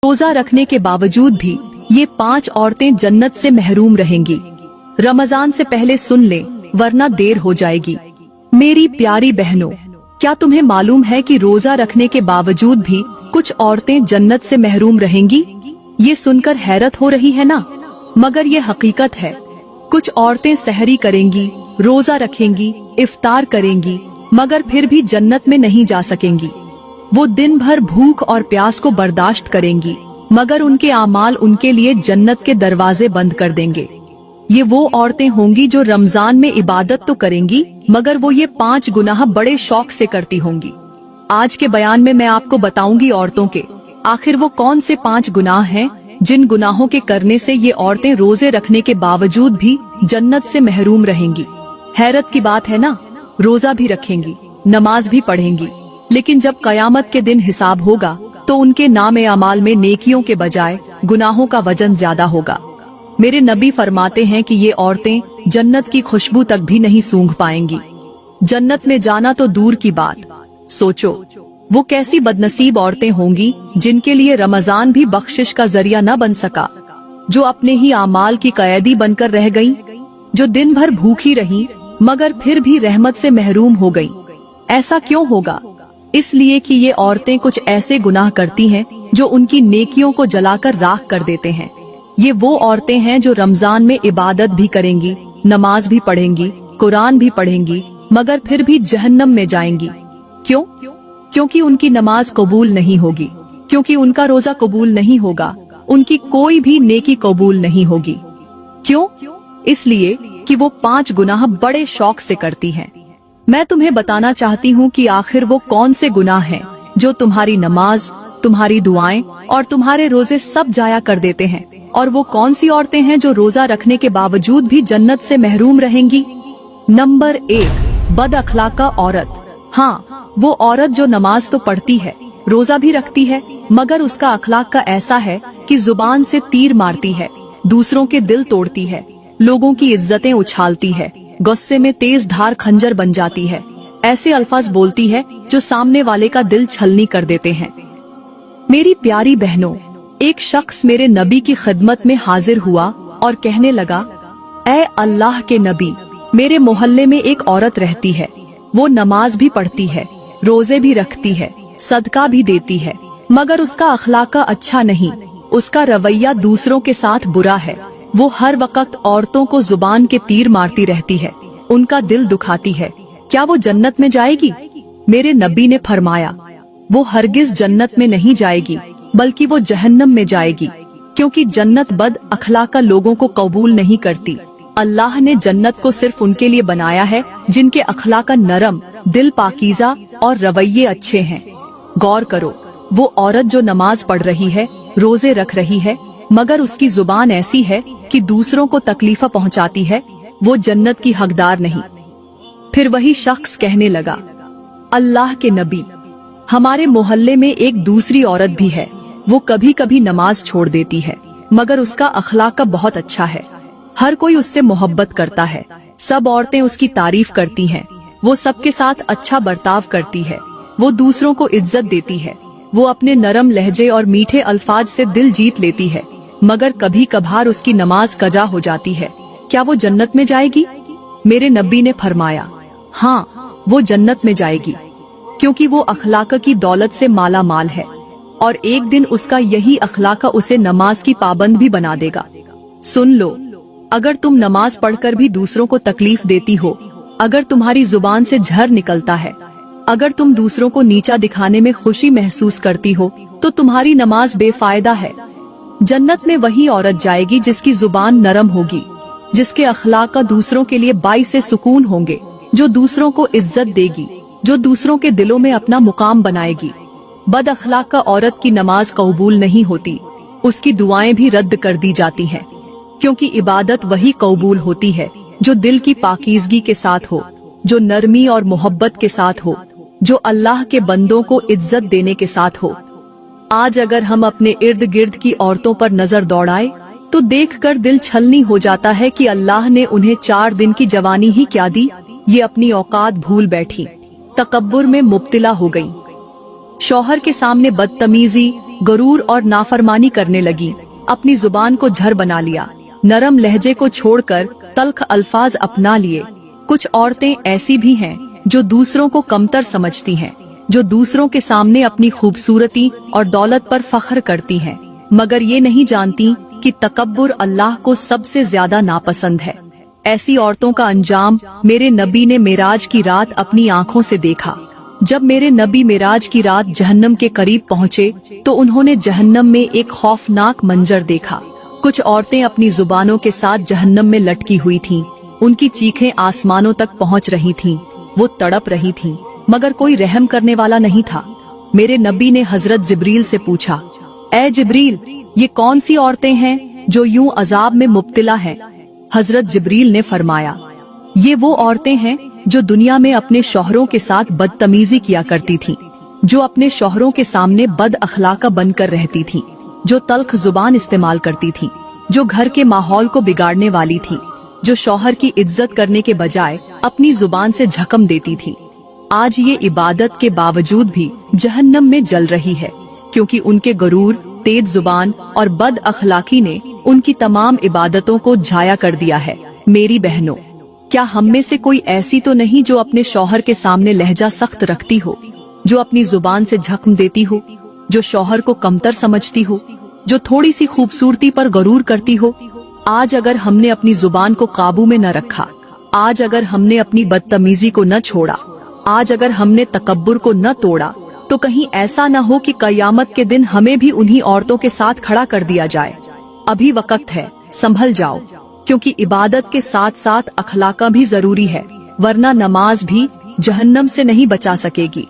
रोजा रखने के बावजूद भी ये 5 औरतें जन्नत से महरूम रहेंगी। रमजान से पहले सुन लें, वरना देर हो जाएगी। मेरी प्यारी बहनों, क्या तुम्हें मालूम है कि रोजा रखने के बावजूद भी कुछ औरतें जन्नत से महरूम रहेंगी? ये सुनकर हैरत हो रही है ना, मगर ये हकीकत है। कुछ औरतें सहरी करेंगी, रोजा रखेंगी, इफ्तार करेंगी, मगर फिर भी जन्नत में नहीं जा सकेंगी। वो दिन भर भूख और प्यास को बर्दाश्त करेंगी, मगर उनके आमाल उनके लिए जन्नत के दरवाजे बंद कर देंगे। ये वो औरतें होंगी जो रमजान में इबादत तो करेंगी, मगर वो ये 5 गुनाह बड़े शौक से करती होंगी। आज के बयान में मैं आपको बताऊंगी औरतों के आखिर वो कौन से 5 गुनाह हैं जिन गुनाहों के करने से ये औरतें रोजे रखने के बावजूद भी जन्नत से महरूम रहेंगी। हैरत की बात है ना, रोजा भी रखेंगी, नमाज भी पढ़ेंगी, लेकिन जब कयामत के दिन हिसाब होगा तो उनके नाम अमाल में नेकियों के बजाय गुनाहों का वजन ज्यादा होगा। मेरे नबी फरमाते हैं कि ये औरतें जन्नत की खुशबू तक भी नहीं सूंघ पाएंगी। जन्नत में जाना तो दूर की बात, सोचो वो कैसी बदनसीब औरतें होंगी जिनके लिए रमजान भी बख्शिश का जरिया न बन सका, जो अपने ही आमाल की कैदी बनकर रह गईं, जो दिन भर भूखी रहीं मगर फिर भी रहमत से महरूम हो गईं। ऐसा क्यों होगा? इसलिए कि ये औरतें कुछ ऐसे गुनाह करती हैं जो उनकी नेकियों को जलाकर राख कर देते हैं। ये वो औरतें हैं जो रमजान में इबादत भी करेंगी, नमाज भी पढ़ेंगी, कुरान भी पढ़ेंगी, मगर फिर भी जहन्नम में जाएंगी। क्यों? क्योंकि उनकी नमाज कबूल नहीं होगी, क्योंकि उनका रोजा कबूल नहीं होगा, उनकी कोई भी नेकी कबूल नहीं होगी। क्यों? इसलिए कि वो 5 गुनाह बड़े शौक से करती हैं। मैं तुम्हें बताना चाहती हूँ कि आखिर वो कौन से गुनाह हैं जो तुम्हारी नमाज, तुम्हारी दुआएं और तुम्हारे रोजे सब जाया कर देते हैं, और वो कौन सी औरतें हैं जो रोजा रखने के बावजूद भी जन्नत से महरूम रहेंगी। नंबर 1, बद अखलाका औरत। हाँ, वो औरत जो नमाज तो पढ़ती है, रोजा भी रखती है, मगर उसका अखलाक का ऐसा है कि जुबान से तीर मारती है, दूसरों के दिल तोड़ती है, लोगों की इज्जतें उछालती है, गुस्से में तेज धार खंजर बन जाती है, ऐसे अल्फाज बोलती है जो सामने वाले का दिल छलनी कर देते हैं। मेरी प्यारी बहनों, एक शख्स मेरे नबी की खिदमत में हाजिर हुआ और कहने लगा, ऐ अल्लाह के नबी, मेरे मोहल्ले में एक औरत रहती है, वो नमाज भी पढ़ती है, रोजे भी रखती है, सदका भी देती है, मगर उसका अखलाका अच्छा नहीं, उसका रवैया दूसरों के साथ बुरा है, वो हर वक्त औरतों को जुबान के तीर मारती रहती है, उनका दिल दुखाती है, क्या वो जन्नत में जाएगी? मेरे नबी ने फरमाया, वो हरगिज जन्नत में नहीं जाएगी, बल्कि वो जहन्नम में जाएगी, क्योंकि जन्नत बद अखलाका लोगों को कबूल नहीं करती। अल्लाह ने जन्नत को सिर्फ उनके लिए बनाया है जिनके अखलाका नरम, दिल पाकीज़ा और रवैये अच्छे हैं। गौर करो, वो औरत जो नमाज पढ़ रही है, रोजे रख रही है, मगर उसकी जुबान ऐसी है कि दूसरों को तकलीफ पहुंचाती है, वो जन्नत की हकदार नहीं। फिर वही शख्स कहने लगा, अल्लाह के नबी, हमारे मोहल्ले में एक दूसरी औरत भी है, वो कभी कभी नमाज छोड़ देती है, मगर उसका अखलाक बहुत अच्छा है, हर कोई उससे मोहब्बत करता है, सब औरतें उसकी तारीफ करती हैं, वो सबके साथ अच्छा बर्ताव करती है, वो दूसरों को इज्जत देती है, वो अपने नरम लहजे और मीठे अल्फाज से दिल जीत लेती है, मगर कभी कभार उसकी नमाज कजा हो जाती है, क्या वो जन्नत में जाएगी? मेरे नबी ने फरमाया, हाँ, वो जन्नत में जाएगी, क्योंकि वो अखलाक की दौलत से माला माल है, और एक दिन उसका यही अखलाक उसे नमाज की पाबंद भी बना देगा। सुन लो, अगर तुम नमाज पढ़कर भी दूसरों को तकलीफ देती हो, अगर तुम्हारी जुबान से झर निकलता है, अगर तुम दूसरों को नीचा दिखाने में खुशी महसूस करती हो, तो तुम्हारी नमाज बेफायदा है। जन्नत में वही औरत जाएगी जिसकी जुबान नरम होगी, जिसके अखलाक दूसरों के लिए बाइस से सुकून होंगे, जो दूसरों को इज्जत देगी, जो दूसरों के दिलों में अपना मुकाम बनाएगी। बद अखलाक औरत की नमाज कबूल नहीं होती, उसकी दुआएं भी रद्द कर दी जाती हैं, क्योंकि इबादत वही कबूल होती है जो दिल की पाकीज़गी के साथ हो, जो नरमी और मोहब्बत के साथ हो, जो अल्लाह के बंदों को इज्जत देने के साथ हो। आज अगर हम अपने इर्द गिर्द की औरतों पर नजर दौड़ाए तो देखकर दिल छलनी हो जाता है कि अल्लाह ने उन्हें 4 दिन की जवानी ही क्या दी, ये अपनी औकात भूल बैठी, तकब्बुर में मुब्तिला हो गई। शौहर के सामने बदतमीजी, गरूर और नाफरमानी करने लगी। अपनी जुबान को झर बना लिया, नरम लहजे को छोड़कर तल्ख अल्फाज अपना लिए। कुछ औरतें ऐसी भी हैं जो दूसरों को कमतर समझती हैं, जो दूसरों के सामने अपनी खूबसूरती और दौलत पर फख्र करती हैं, मगर ये नहीं जानती कि तकब्बुर अल्लाह को सबसे ज्यादा नापसंद है। ऐसी औरतों का अंजाम मेरे नबी ने मेराज की रात अपनी आंखों से देखा। जब मेरे नबी मेराज की रात जहन्नम के करीब पहुँचे तो उन्होंने जहन्नम में एक खौफनाक मंजर देखा। कुछ औरतें अपनी जुबानों के साथ जहन्नम में लटकी हुई थीं। उनकी चीखें आसमानों तक पहुँच रही थीं। वो तड़प रही थीं, मगर कोई रहम करने वाला नहीं था। मेरे नबी ने हजरत जिब्रील से पूछा, ए जिब्रील, ये कौन सी औरतें हैं जो यूं अजाब में मुब्तला हैं? हजरत जिब्रील ने फरमाया, ये वो औरतें हैं जो दुनिया में अपने शौहरों के साथ बदतमीजी किया करती थीं, जो अपने शौहरों के सामने बद अखलाका बनकर रहती थीं, जो तल्ख जुबान इस्तेमाल करती थीं, जो घर के माहौल को बिगाड़ने वाली थीं, जो शौहर की इज्जत करने के बजाय अपनी जुबान से झकम देती थीं। आज ये इबादत के बावजूद भी जहन्नम में जल रही है, क्योंकि उनके गरूर, तेज जुबान और बद अखलाकी ने उनकी तमाम इबादतों को झाया कर दिया है। मेरी बहनों, क्या हम में से कोई ऐसी तो नहीं जो अपने शौहर के सामने लहजा सख्त रखती हो, जो अपनी जुबान से झकम देती हो, जो शौहर को कमतर समझती हो, जो थोड़ी सी खूबसूरती पर गरूर करती हो? आज अगर हमने अपनी जुबान को काबू में न रखा, आज अगर हमने अपनी बदतमीजी को न छोड़ा, आज अगर हमने तकब्बुर को न तोड़ा, तो कहीं ऐसा न हो कि कयामत के दिन हमें भी उन्हीं औरतों के साथ खड़ा कर दिया जाए। अभी वक्त है, संभल जाओ, क्योंकि इबादत के साथ साथ अखलाका भी जरूरी है, वरना नमाज भी जहन्नम से नहीं बचा सकेगी।